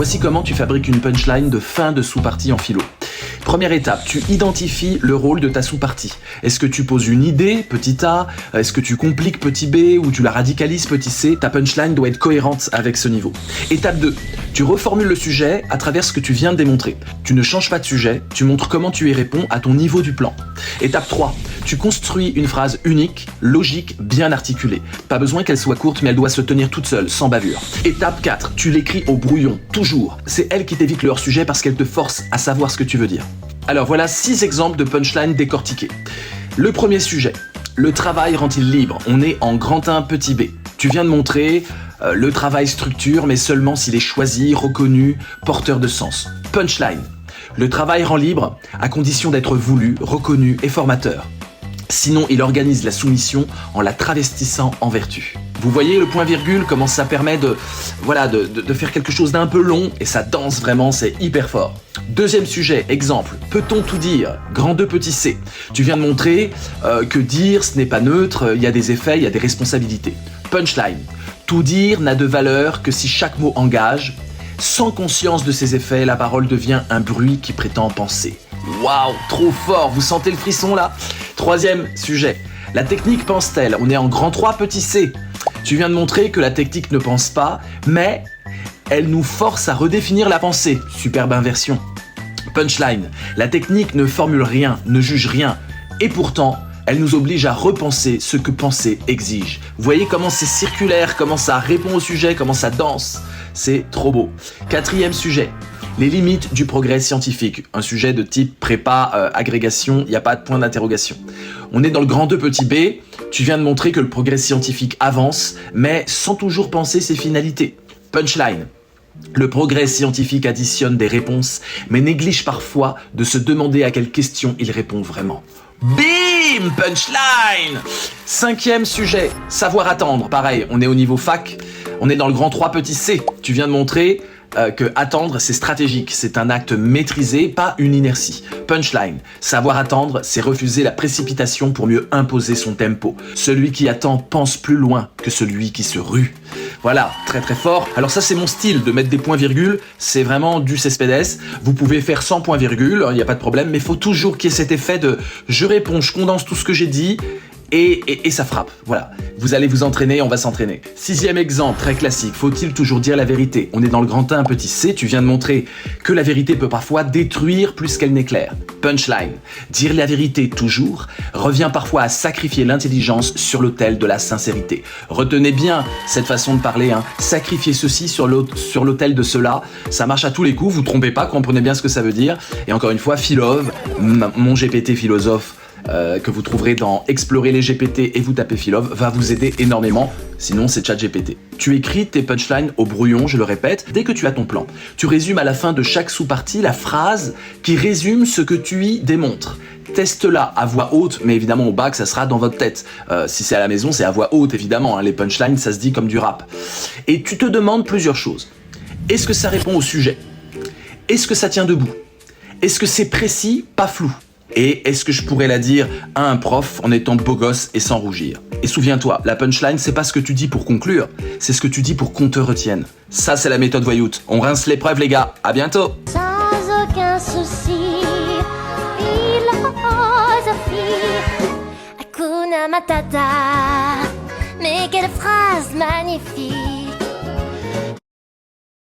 Voici comment tu fabriques une punchline de fin de sous-partie en philo. Première étape, tu identifies le rôle de ta sous-partie. Est-ce que tu poses une idée, petit a? Est-ce que tu compliques, petit b? Ou tu la radicalises, petit c? Ta punchline doit être cohérente avec ce niveau. Étape 2, tu reformules le sujet à travers ce que tu viens de démontrer. Tu ne changes pas de sujet, tu montres comment tu y réponds à ton niveau du plan. Étape 3, tu construis une phrase unique, logique, bien articulée. Pas besoin qu'elle soit courte, mais elle doit se tenir toute seule, sans bavure. Étape 4, tu l'écris au brouillon, toujours. C'est elle qui t'évite le hors-sujet parce qu'elle te force à savoir ce que tu veux dire. Alors voilà 6 exemples de punchline décortiqués. Le premier sujet, le travail rend-il libre? On est en grand 1, petit b. Tu viens de montrer le travail structure, mais seulement s'il est choisi, reconnu, porteur de sens. Punchline, le travail rend libre à condition d'être voulu, reconnu et formateur. Sinon, il organise la soumission en la travestissant en vertu. Vous voyez le point-virgule, comment ça permet de faire quelque chose d'un peu long et ça danse vraiment, c'est hyper fort. Deuxième sujet, exemple, peut-on tout dire? Grand 2, petit c. Tu viens de montrer que dire, ce n'est pas neutre, il y a des effets, il y a des responsabilités. Punchline, tout dire n'a de valeur que si chaque mot engage. Sans conscience de ses effets, la parole devient un bruit qui prétend penser. Waouh, trop fort, vous sentez le frisson là? Troisième sujet, la technique pense-t-elle? On est en grand 3, petit c. Tu viens de montrer que la technique ne pense pas, mais elle nous force à redéfinir la pensée. Superbe inversion. Punchline, la technique ne formule rien, ne juge rien, et pourtant, elle nous oblige à repenser ce que penser exige. Vous voyez comment c'est circulaire, comment ça répond au sujet, comment ça danse? C'est trop beau. Quatrième sujet, les limites du progrès scientifique. Un sujet de type prépa, agrégation, il n'y a pas de point d'interrogation. On est dans le grand 2, petit b. Tu viens de montrer que le progrès scientifique avance, mais sans toujours penser ses finalités. Punchline, le progrès scientifique additionne des réponses, mais néglige parfois de se demander à quelle question il répond vraiment. Bim! Punchline! Cinquième sujet, savoir attendre. Pareil, on est au niveau fac, on est dans le grand 3, petit c. Tu viens de montrer que attendre, c'est stratégique, c'est un acte maîtrisé, pas une inertie. Punchline, savoir attendre, c'est refuser la précipitation pour mieux imposer son tempo. Celui qui attend pense plus loin que celui qui se rue. Voilà, très très fort. Alors ça c'est mon style de mettre des points-virgules, c'est vraiment du Cespedes. Vous pouvez faire sans point-virgule, il n'y a pas de problème, mais il faut toujours qu'il y ait cet effet de je réponds, je condense tout ce que j'ai dit, et ça frappe. Voilà, vous allez vous entraîner, on va s'entraîner. Sixième exemple, très classique, faut-il toujours dire la vérité? On est dans le grand 1, petit c, tu viens de montrer que la vérité peut parfois détruire plus qu'elle n'éclaire. Punchline, dire la vérité toujours revient parfois à sacrifier l'intelligence sur l'autel de la sincérité. Retenez bien cette façon de parler, hein. Sacrifier ceci sur l'autel de cela, ça marche à tous les coups, vous trompez pas, comprenez bien ce que ça veut dire. Et encore une fois, Philov, mon GPT philosophe, que vous trouverez dans Explorer les GPT et vous tapez Philov, va vous aider énormément, sinon c'est ChatGPT. Tu écris tes punchlines au brouillon, je le répète, dès que tu as ton plan. Tu résumes à la fin de chaque sous-partie la phrase qui résume ce que tu y démontres. Teste-la à voix haute, mais évidemment au bac ça sera dans votre tête. Si c'est à la maison, c'est à voix haute évidemment, hein. Les punchlines ça se dit comme du rap. Et tu te demandes plusieurs choses. Est-ce que ça répond au sujet? Est-ce que ça tient debout? Est-ce que c'est précis, pas flou? Et est-ce que je pourrais la dire à un prof en étant beau gosse et sans rougir? Et souviens-toi, la punchline, c'est pas ce que tu dis pour conclure, c'est ce que tu dis pour qu'on te retienne. Ça, c'est la méthode voyoute. On rince l'épreuve, les gars. À bientôt! Sans aucun souci, philosophie, Hakuna Matata. Mais quelle phrase magnifique!